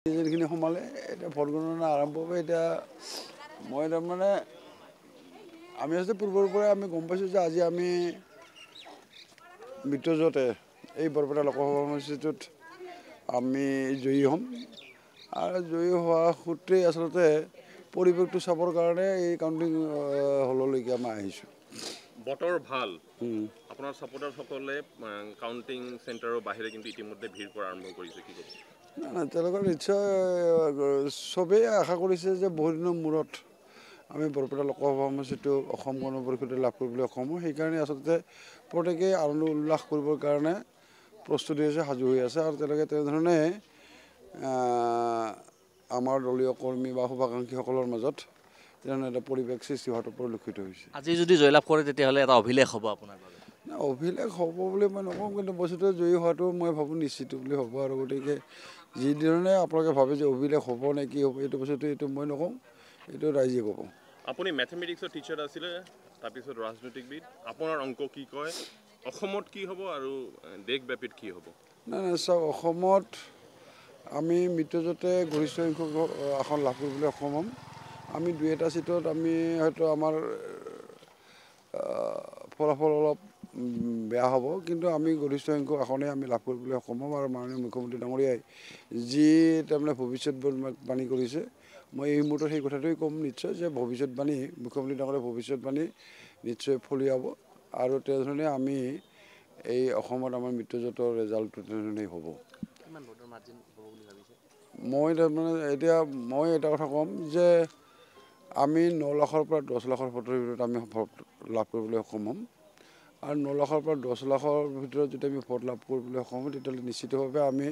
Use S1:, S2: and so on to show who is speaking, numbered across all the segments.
S1: যিখিনি সোমালে এতিয়া ভোট গণনা আৰম্ভ হ'ব। এতিয়া মই তাৰমানে আমি আছোঁ পূৰ্বৰ পৰাই আমি গম পাইছোঁ যে আজি আমি মিত্ৰজোঁটে এই বৰপেটা লোকসভা সমষ্টিটোত আমি জয়ী হ'ম আৰু জয়ী হোৱা সূত্ৰেই আচলতে পৰিৱেশটো চাবৰ কাৰণে এই কাউণ্টিং হললৈকে আমি আহিছোঁ।
S2: বতৰ ভাল আপোনাৰ সাপোৰ্টাৰসকলে কাউণ্টিং চেণ্টাৰৰ বাহিৰে কিন্তু ইতিমধ্যে ভিৰ কৰা আৰম্ভ কৰিছে, কি ক'ব?
S1: নাই তেওঁলোকে নিশ্চয় চবেই আশা কৰিছে যে বহুদিনৰ মূৰত আমি বৰপেটা লোকসভা সমষ্টিটো অসম গণ পৰিষদে লাভ কৰিবলৈ সক্ষম হওঁ। সেইকাৰণে আচলতে প্ৰত্যেকেই আনন্দ উল্লাস কৰিবৰ কাৰণে প্ৰস্তুতি হৈছে, সাজু হৈ আছে আৰু তেওঁলোকে তেনেধৰণে আমাৰ দলীয় কৰ্মী বা শুভাকাংক্ষীসকলৰ মাজত তেনেধৰণে এটা পৰিৱেশ সৃষ্টি হোৱাটো পৰিলক্ষিত হৈছে।
S3: আজি যদি জয়লাভ কৰে তেতিয়াহ'লে এটা অভিলেখ হ'ব আপোনাৰ বাবে।
S1: অভিলেখ হ'ব বুলি মই নকওঁ, কিন্তু বস্তুটো জয়ী হোৱাটো মই ভাবোঁ নিশ্চিত বুলি হ'ব আৰু গতিকে যিধৰণে আপোনালোকে ভাবে যে অভিলেখ হ'ব নে কি হ'ব এইটো বস্তুটো এইটো মই নকওঁ, এইটো ৰাইজে ক'ব।
S2: আপুনি মেথমেটিক্সৰ টিচাৰ আছিলে, তাৰপিছত ৰাজনৈতিকবিদ, আপোনাৰ অংক কি কয়, অসমত কি হ'ব আৰু দেশব্যাপীত কি হ'ব?
S1: নাই চাওক, অসমত আমি মিত্ৰজোঁটে গৰিষ্ঠ সংখ্যক আসন লাভ কৰিবলৈ সক্ষম হ'ম। আমি দুই এটা চিটত আমি হয়তো আমাৰ ফলাফল অলপ বেয়া হ'ব, কিন্তু আমি গৰিষ্ঠ সংখ্যক আসনে আমি লাভ কৰিবলৈ সক্ষম হ'ম আৰু মাননীয় মুখ্যমন্ত্ৰী ডাঙৰীয়াই যি তাৰমানে ভৱিষ্যতবাণী কৰিছে, মই এই মুহূৰ্তত সেই কথাটোৱেই ক'ম নিশ্চয় যে ভৱিষ্যতবাণী মুখ্যমন্ত্ৰী ডাঙৰীয়াৰ ভৱিষ্যতবাণী নিশ্চয় ফলিয়াব আৰু তেনেধৰণে আমি এই অসমত আমাৰ মিত্ৰজোঁটৰ ৰেজাল্টটো তেনেধৰণেই হ'ব।
S3: কিমান ভোটৰ মাৰ্জিন হ'ব বুলি ভাবিছে?
S1: মই তাৰমানে এতিয়া মই এটা কথা ক'ম যে আমি 9 লাখৰ পৰা 10 লাখৰ ভোটৰ ভিতৰত আমি ভোট লাভ কৰিবলৈ সক্ষম হ'ম আৰু 9 লাখৰ পৰা 10 লাখৰ ভিতৰত যদি আমি ভোট লাভ কৰিবলৈ সক্ষম হওঁ তেতিয়াহ'লে নিশ্চিতভাৱে আমি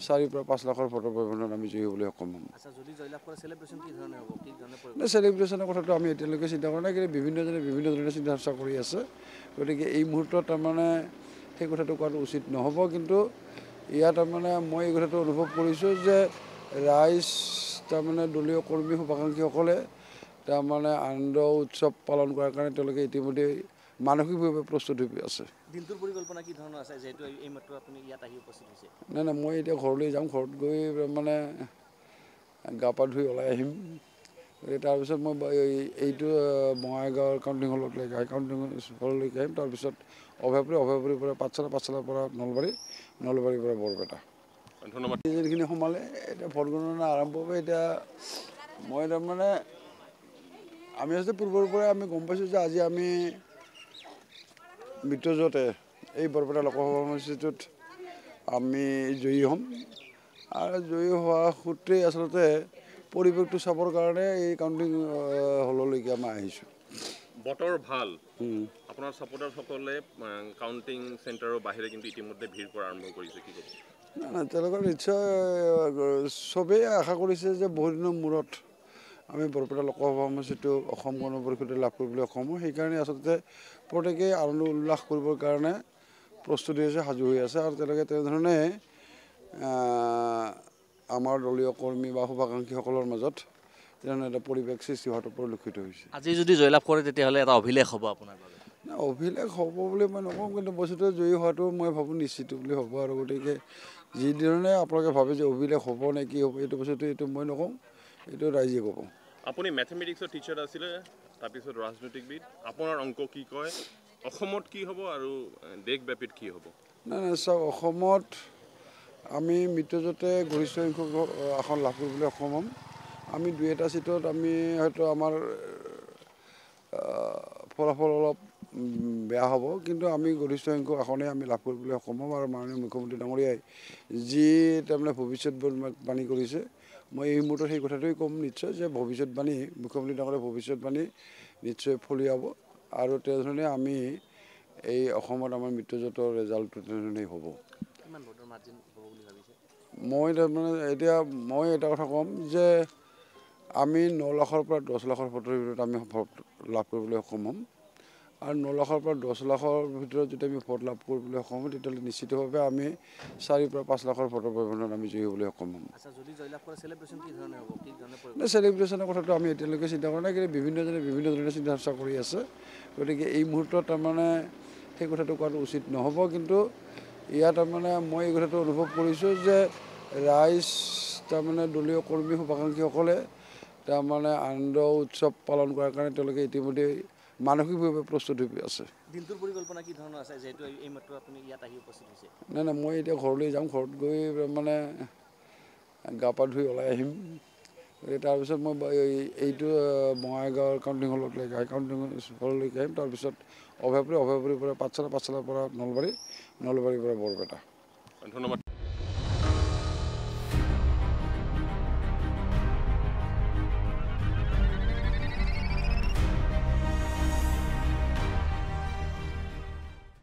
S1: 4 পৰা 5 লাখৰ ভোটৰ ব্যৱধানত আমি জয়ী হ'বলৈ সক্ষম হ'ম।
S3: আচ্ছা, যদি জয়লাভ কৰে চেলিব্ৰেশ্যন কি ধৰণে হ'ব, কি ধৰণে
S1: চেলিব্ৰেশ্যনৰ কথাটো আমি এতিয়ালৈকে চিন্তা কৰা নাই, কিন্তু বিভিন্নজনে বিভিন্ন ধৰণে চিন্তা চৰ্চা কৰি আছে। গতিকে এই মুহূৰ্তত তাৰমানে সেই কথাটো কোৱাটো উচিত নহ'ব, কিন্তু ইয়াত তাৰমানে মই এই কথাটো অনুভৱ কৰিছোঁ যে ৰাইজ তাৰমানে দলীয় কৰ্মী শুভাকাংক্ষীসকলে তাৰমানে আনন্দ উৎসৱ পালন কৰাৰ কাৰণে তেওঁলোকে ইতিমধ্যে মানসিকভাৱে প্ৰস্তুত হৈ আছে।
S3: দিনটোৰ পৰিকল্পনা কি ধৰণৰ আছে, যিহেতু এইমাত্ৰ আপুনি ইয়াত আহি উপস্থিত হৈছে?
S1: নাই মই এতিয়া ঘৰলৈ যাম, ঘৰত গৈ মানে গা পা ধুই ওলাই আহিম। তাৰপিছত মই এইটো বঙাইগাঁৱৰ কাউণ্টিং হললৈকে আহিম, তাৰপিছত অভয়পুৰীৰ পৰা পাঠশালাৰ পৰা নলবাৰীৰ পৰা বৰপেটা।
S2: ধন্যবাদ।
S1: যিখিনি সোমালে এতিয়া ভোট গণনা আৰম্ভ হ'ব। এতিয়া মই তাৰমানে আমি আছোঁ পূৰ্বৰ পৰাই আমি গম পাইছোঁ যে আজি আমি মিত্ৰজোঁটে এই বৰপেটা লোকসভা সমষ্টিটোত আমি জয়ী হ'ম আৰু জয়ী হোৱা সূত্ৰেই আচলতে পৰিৱেশটো চাবৰ কাৰণে এই কাউণ্টিং হললৈকে আমি আহিছোঁ।
S2: বতৰ ভাল আপোনাৰ সাপোৰ্টাৰসকলে কাউণ্টিং চেণ্টাৰৰ বাহিৰে কিন্তু ইতিমধ্যে ভিৰ কৰা আৰম্ভ কৰিছে, কি ক'ব?
S1: নাই তেওঁলোকে নিশ্চয় চবেই আশা কৰিছে যে বহুদিনৰ মূৰত আমি বৰপেটা লোকসভা সমষ্টিটো অসম গণ পৰিষদে লাভ কৰিবলৈ সক্ষম হওঁ। সেইকাৰণে আচলতে প্ৰত্যেকেই আনন্দ উল্লাস কৰিবৰ কাৰণে প্ৰস্তুতি হৈছে, সাজু হৈ আছে আৰু তেওঁলোকে তেনেধৰণে আমাৰ দলীয় কৰ্মী বা শুভাকাংক্ষীসকলৰ মাজত তেনেধৰণে এটা পৰিৱেশ সৃষ্টি হোৱাটো পৰিলক্ষিত হৈছে।
S3: আজি যদি জয়লাভ কৰে তেতিয়াহ'লে এটা অভিলেখ হ'ব আপোনাৰ বাবে।
S1: অভিলেখ হ'ব বুলি মই নকওঁ, কিন্তু বস্তুটো জয়ী হোৱাটো মই ভাবোঁ নিশ্চিত বুলি হ'ব আৰু গতিকে যিধৰণে আপোনালোকে ভাবে যে অভিলেখ হ'ব নে কি হ'ব এইটো বস্তুটো এইটো মই নকওঁ, এইটো ৰাইজে ক'ব।
S2: আপুনি মেথমেটিক্সৰ টিচাৰ আছিলে, তাৰপিছত ৰাজনৈতিকবিদ, আপোনাৰ অংক কি কয়, অসমত কি হ'ব আৰু দেশব্যাপীত কি হ'ব?
S1: নাই চাওক, অসমত আমি মিত্ৰজোঁটে গৰিষ্ঠ সংখ্যক আসন লাভ কৰিবলৈ সক্ষম হ'ম। আমি দুই এটা চিটত আমি হয়তো আমাৰ ফলাফল অলপ বেয়া হ'ব, কিন্তু আমি গৰিষ্ঠ সংখ্যক আসনে আমি লাভ কৰিবলৈ সক্ষম হ'ম আৰু মাননীয় মুখ্যমন্ত্ৰী ডাঙৰীয়াই যি তাৰমানে ভৱিষ্যতবাণী কৰিছে, মই এই মুহূৰ্তত সেই কথাটোৱেই ক'ম নিশ্চয় যে ভৱিষ্যতবাণী মুখ্যমন্ত্ৰী ডাঙৰীয়াৰ ভৱিষ্যতবাণী নিশ্চয় ফলিয়াব আৰু তেনেধৰণে আমি এই অসমত আমাৰ মিত্ৰজোঁটৰ ৰেজাল্টটো তেনেধৰণেই হ'ব।
S3: কিমান ভোটৰ মাৰ্জিন হ'ব বুলি ভাবিছে?
S1: মই তাৰমানে এতিয়া মই এটা কথা ক'ম যে আমি 9 লাখৰ পৰা 10 লাখৰ ভোটৰ ভিতৰত আমি ভোট লাভ কৰিবলৈ সক্ষম হ'ম আৰু 9 লাখৰ পৰা 10 লাখৰ ভিতৰত যদি আমি ভোট লাভ কৰিবলৈ সক্ষম হওঁ তেতিয়াহ'লে নিশ্চিতভাৱে আমি 4 পৰা 5 লাখৰ ভোটৰ ব্যৱধানত আমি জয়ী হ'বলৈ সক্ষম হ'ম।
S3: আচ্ছা, যদি জয়লাভ কৰে চেলিব্ৰেশ্যন কি ধৰণে হ'ব, কি ধৰণে
S1: চেলিব্ৰেশ্যনৰ কথাটো আমি এতিয়ালৈকে চিন্তা কৰা নাই, কিন্তু বিভিন্নজনে বিভিন্ন ধৰণে চিন্তা চৰ্চা কৰি আছে। গতিকে এই মুহূৰ্তত তাৰমানে সেই কথাটো কোৱাটো উচিত নহ'ব, কিন্তু ইয়াত তাৰমানে মই এই কথাটো অনুভৱ কৰিছোঁ যে ৰাইজ তাৰমানে দলীয় কৰ্মী শুভাকাংক্ষীসকলে তাৰমানে আনন্দ উৎসৱ পালন কৰাৰ কাৰণে তেওঁলোকে ইতিমধ্যে মানসিকভাৱে প্ৰস্তুত হৈ আছে।
S3: দিনটোৰ পৰিকল্পনা কি ধৰণৰ আছে যিহেতু এইমাত্ৰ আপুনি ইয়াত আহি উপস্থিত হৈছে?
S1: নাই মই এতিয়া ঘৰলৈ যাম, ঘৰত গৈ মানে গা পা ধুই ওলাই আহিম। তাৰপিছত মই এইটো বঙাইগাঁৱৰ কাউণ্টিং হললৈকে আহিম। তাৰপিছত অভয়পুৰীৰ পৰা পাঠশালাৰ পৰা নলবাৰীৰ পৰা বৰপেটা।
S2: ধন্যবাদ।